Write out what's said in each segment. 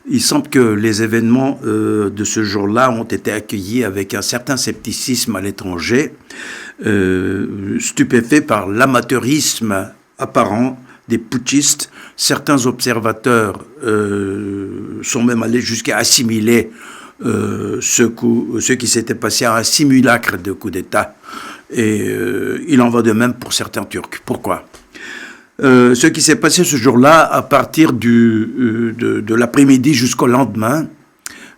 Il semble que les événements de ce jour-là ont été accueillis avec un certain scepticisme à l'étranger, stupéfait par l'amateurisme apparent des putschistes. Certains observateurs sont même allés jusqu'à assimiler ce qui s'était passé à un simulacre de coup d'État. Et il en va de même pour certains Turcs. Pourquoi ? Ce qui s'est passé ce jour-là, à partir de l'après-midi jusqu'au lendemain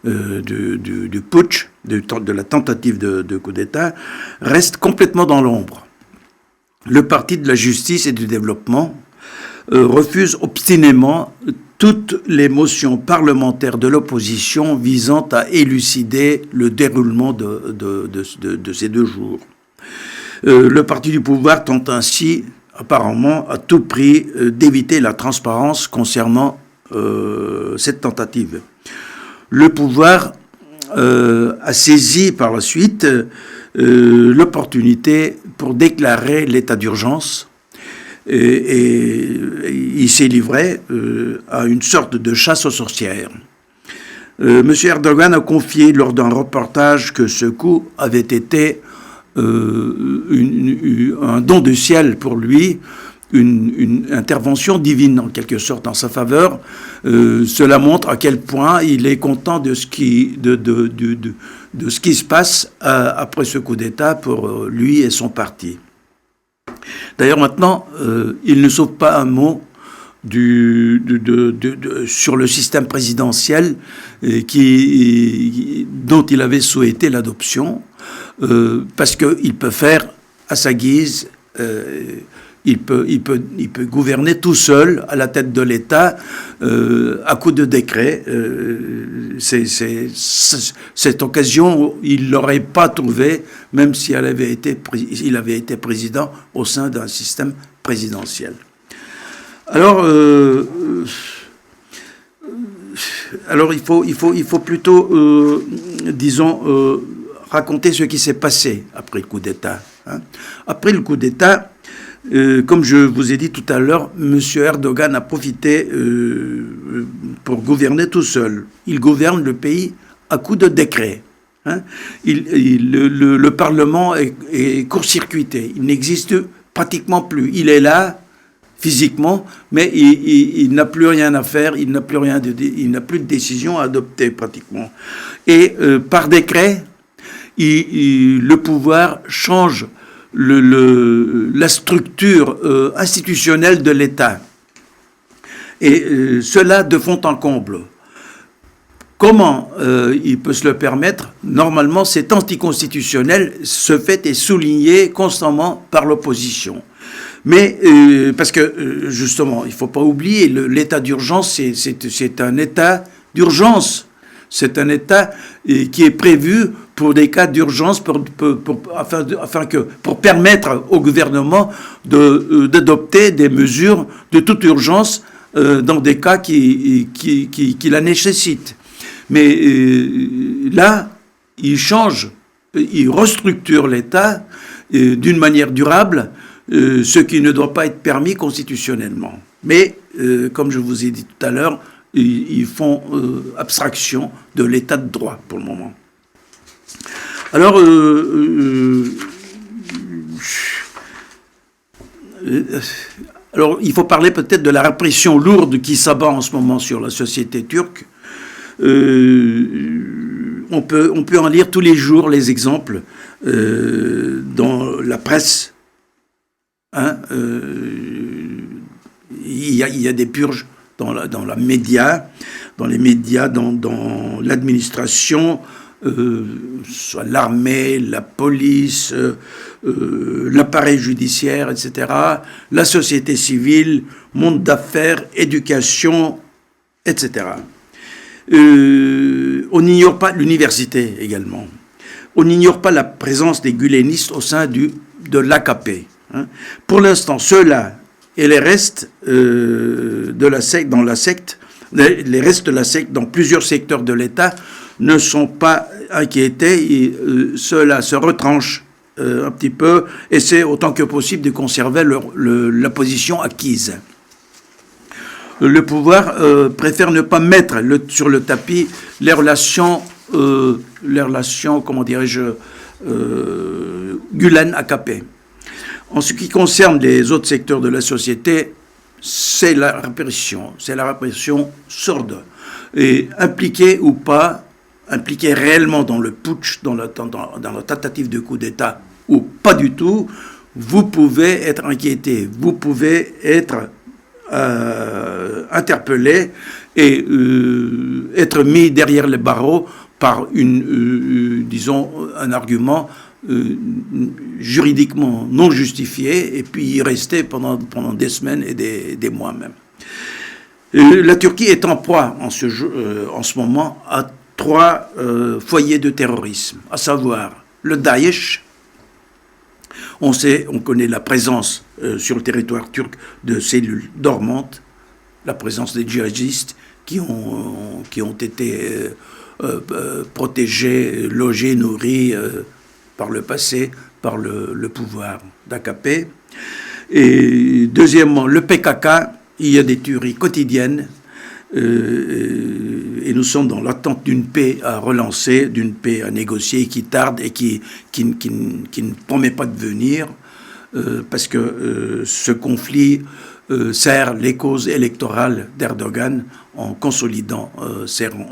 du putsch, de la tentative de coup d'État, reste complètement dans l'ombre. Le Parti de la justice et du développement refuse obstinément toutes les motions parlementaires de l'opposition visant à élucider le déroulement de ces 2 jours. Le parti du pouvoir tente ainsi, apparemment, à tout prix, d'éviter la transparence concernant cette tentative. Le pouvoir a saisi par la suite l'opportunité pour déclarer l'état d'urgence et il s'est livré à une sorte de chasse aux sorcières. M. Erdogan a confié lors d'un reportage que ce coup avait été un don du ciel pour lui, une intervention divine en quelque sorte en sa faveur. Cela montre à quel point il est content de ce qui se passe après ce coup d'État pour lui et son parti. D'ailleurs maintenant, il ne sauve pas un mot sur le système présidentiel dont il avait souhaité l'adoption, parce qu'il peut faire à sa guise, il peut gouverner tout seul à la tête de l'État à coup de décret. Cette occasion, il ne l'aurait pas trouvée, même si il avait été président au sein d'un système présidentiel. Alors il faut plutôt, disons, raconter ce qui s'est passé après le coup d'État. Après le coup d'État, comme je vous ai dit tout à l'heure, M. Erdogan a profité pour gouverner tout seul. Il gouverne le pays à coup de décret. Le Parlement est court-circuité. Il n'existe pratiquement plus. Il est là physiquement, mais il n'a plus rien à faire, il n'a plus de décision à adopter pratiquement. Et par décret, le pouvoir change la structure institutionnelle de l'État. Et cela de fond en comble. Comment il peut se le permettre ? Normalement, c'est anticonstitutionnel. Ce fait est souligné constamment par l'opposition. Mais parce que, justement, il ne faut pas oublier, l'état d'urgence, c'est un état d'urgence. C'est un état qui est prévu pour des cas d'urgence, pour permettre au gouvernement d'adopter des mesures de toute urgence dans des cas qui la nécessitent. Mais là, il change, il restructure l'État d'une manière durable, ce qui ne doit pas être permis constitutionnellement. Mais, comme je vous ai dit tout à l'heure, ils font abstraction de l'état de droit pour le moment. Alors, il faut parler peut-être de la répression lourde qui s'abat en ce moment sur la société turque. On peut en lire tous les jours les exemples dans la presse. Il y a des purges dans les médias, dans l'administration, soit l'armée, la police, l'appareil judiciaire, etc., la société civile, monde d'affaires, éducation, etc. On n'ignore pas l'université également. On n'ignore pas la présence des gulenistes au sein de l'AKP. Pour l'instant, ceux-là et les restes de la secte, les restes de la secte dans plusieurs secteurs de l'État ne sont pas inquiétés. Ceux-là se retranchent un petit peu, essaient autant que possible de conserver la position acquise. le pouvoir préfère ne pas mettre sur le tapis les relations, comment dirais-je, Gulen-AKP. En ce qui concerne les autres secteurs de la société, c'est la répression sourde. Et impliqué ou pas, impliqué réellement dans le putsch, dans la tentative de coup d'État, ou pas du tout, vous pouvez être inquiété, vous pouvez être interpellé et être mis derrière les barreaux par disons, un argument juridiquement non justifié, et puis y rester pendant des semaines et des mois même. La Turquie est en proie en ce moment à 3 foyers de terrorisme, à savoir le Daesh. On connaît la présence sur le territoire turc de cellules dormantes, la présence des djihadistes qui ont été protégés, logés, nourris par le passé, par le pouvoir d'AKP. Et deuxièmement, le PKK, il y a des tueries quotidiennes et nous sommes dans l'attente d'une paix à relancer, d'une paix à négocier qui tarde et qui ne promet pas de venir parce que ce conflit sert les causes électorales d'Erdogan en consolidant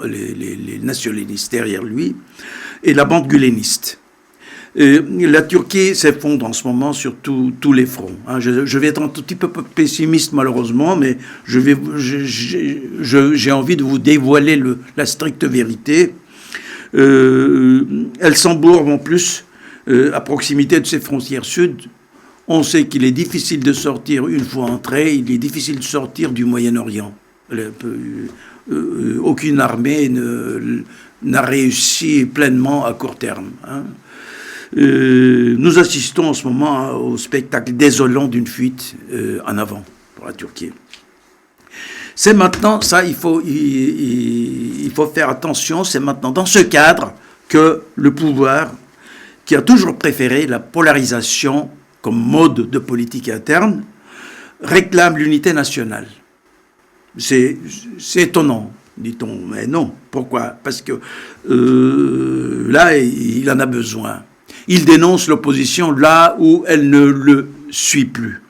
les nationalistes derrière lui et la bande guleniste. La Turquie s'effondre en ce moment sur tous les fronts. Je vais être un tout petit peu pessimiste malheureusement, mais j'ai envie de vous dévoiler la stricte vérité. Elle s'embourbe en plus à proximité de ses frontières sud. On sait qu'il est difficile de sortir une fois entré, il est difficile de sortir du Moyen-Orient. Aucune armée n'a réussi pleinement à court terme. Nous assistons en ce moment au spectacle désolant d'une fuite en avant pour la Turquie. C'est maintenant, ça il faut faire attention, c'est maintenant dans ce cadre que le pouvoir, qui a toujours préféré la polarisation comme mode de politique interne, réclame l'unité nationale. C'est étonnant, dit-on, mais non. Pourquoi? Parce que là, il en a besoin. Il dénonce l'opposition là où elle ne le suit plus.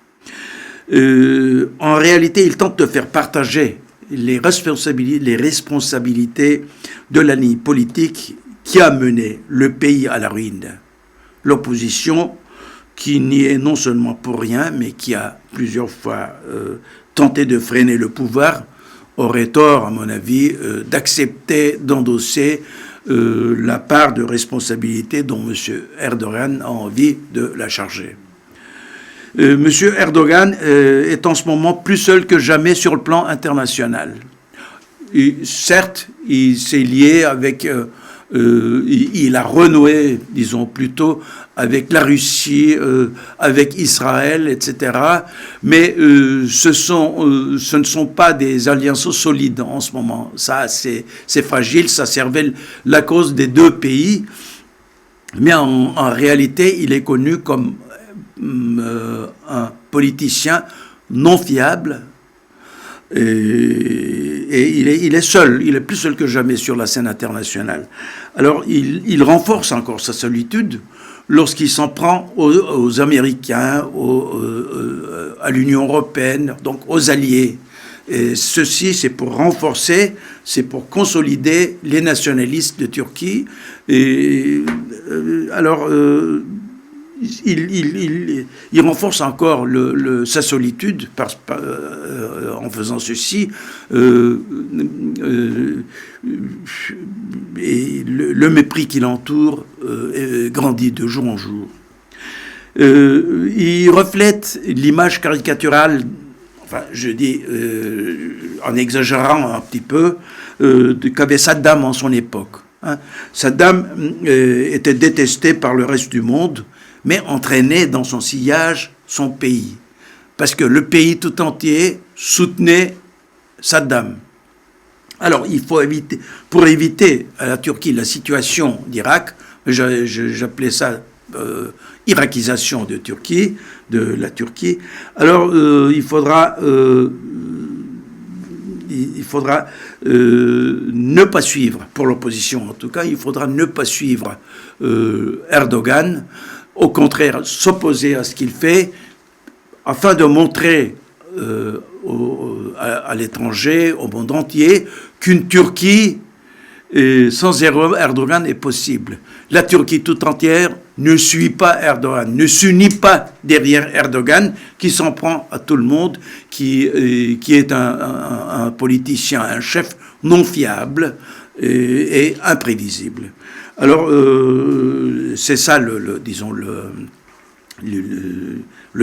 En réalité, il tente de faire partager les responsabilités de la ligne politique qui a mené le pays à la ruine. L'opposition, qui n'y est non seulement pour rien, mais qui a plusieurs fois tenté de freiner le pouvoir, aurait tort, à mon avis, d'accepter, d'endosser la part de responsabilité dont M. Erdogan a envie de la charger. M. Erdogan est en ce moment plus seul que jamais sur le plan international. Et certes, il s'est lié avec... il a renoué, disons plutôt, avec la Russie, avec Israël, etc. Mais ce ne sont pas des alliances solides en ce moment. Ça, c'est fragile, ça servait la cause des 2 pays. Mais en réalité, il est connu comme un politicien non fiable. Et il est seul, il est plus seul que jamais sur la scène internationale. Alors il renforce encore sa solitude lorsqu'il s'en prend aux Américains, à l'Union européenne, donc aux alliés. Et ceci, c'est pour renforcer, c'est pour consolider les nationalistes de Turquie. Et alors, il renforce encore sa solitude en faisant ceci. Et le mépris qui l'entoure grandit de jour en jour. Il reflète l'image caricaturale, enfin je dis en exagérant un petit peu, qu'avait Saddam en son époque. Saddam était détesté par le reste du monde, mais entraînait dans son sillage son pays. Parce que le pays tout entier soutenait Saddam. Alors, il faut éviter, pour éviter à la Turquie la situation d'Irak, j'appelais ça irakisation de la Turquie, alors il faudra il faudra ne pas suivre, pour l'opposition en tout cas, il faudra ne pas suivre Erdogan, au contraire s'opposer à ce qu'il fait, afin de montrer à l'étranger, au monde entier, qu'une Turquie sans Erdogan est possible. La Turquie tout entière ne suit pas Erdogan, ne s'unit pas derrière Erdogan, qui s'en prend à tout le monde, qui est un politicien, un chef non fiable et imprévisible. Alors, c'est ça, disons, le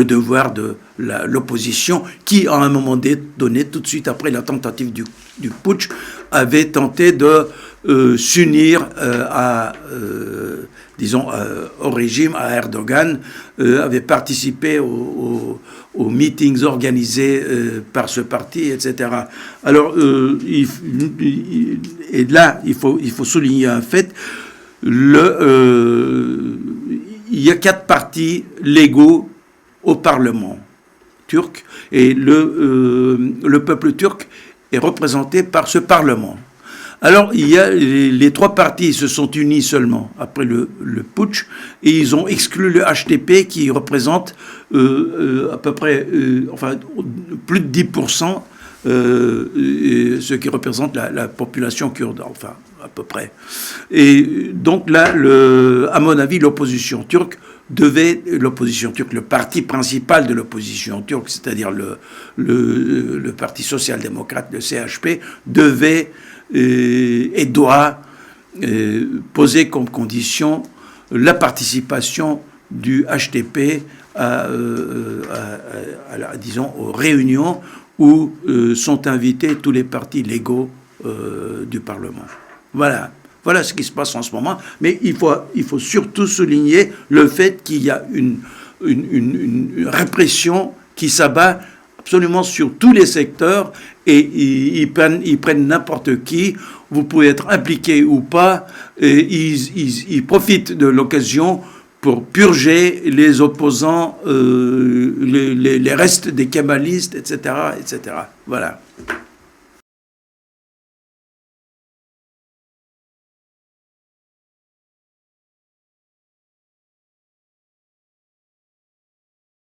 devoir de l'opposition, qui, à un moment donné, tout de suite après la tentative du putsch, avait tenté de s'unir au régime, à Erdogan, avait participé aux meetings organisés par ce parti, etc. Alors, et là, il faut souligner un fait, il y a 4 partis légaux au Parlement turc, et le peuple turc est représenté par ce Parlement. Alors, il y a les 3 partis se sont unis seulement après le putsch, et ils ont exclu le HDP qui représente à peu près, plus de 10%, ce qui représente la population kurde, enfin, à peu près. Et donc là, à mon avis, l'opposition turque, le parti principal de l'opposition turque, c'est-à-dire le parti social-démocrate, le CHP, devait et doit poser comme condition la participation du HDP disons, aux réunions où sont invités tous les partis légaux du Parlement. Voilà ce qui se passe en ce moment. Mais il faut surtout souligner le fait qu'il y a une répression qui s'abat absolument sur tous les secteurs, et ils prennent n'importe qui. Vous pouvez être impliqué ou pas, et ils profitent de l'occasion pour purger les opposants, les restes des kémalistes, etc., etc. Voilà.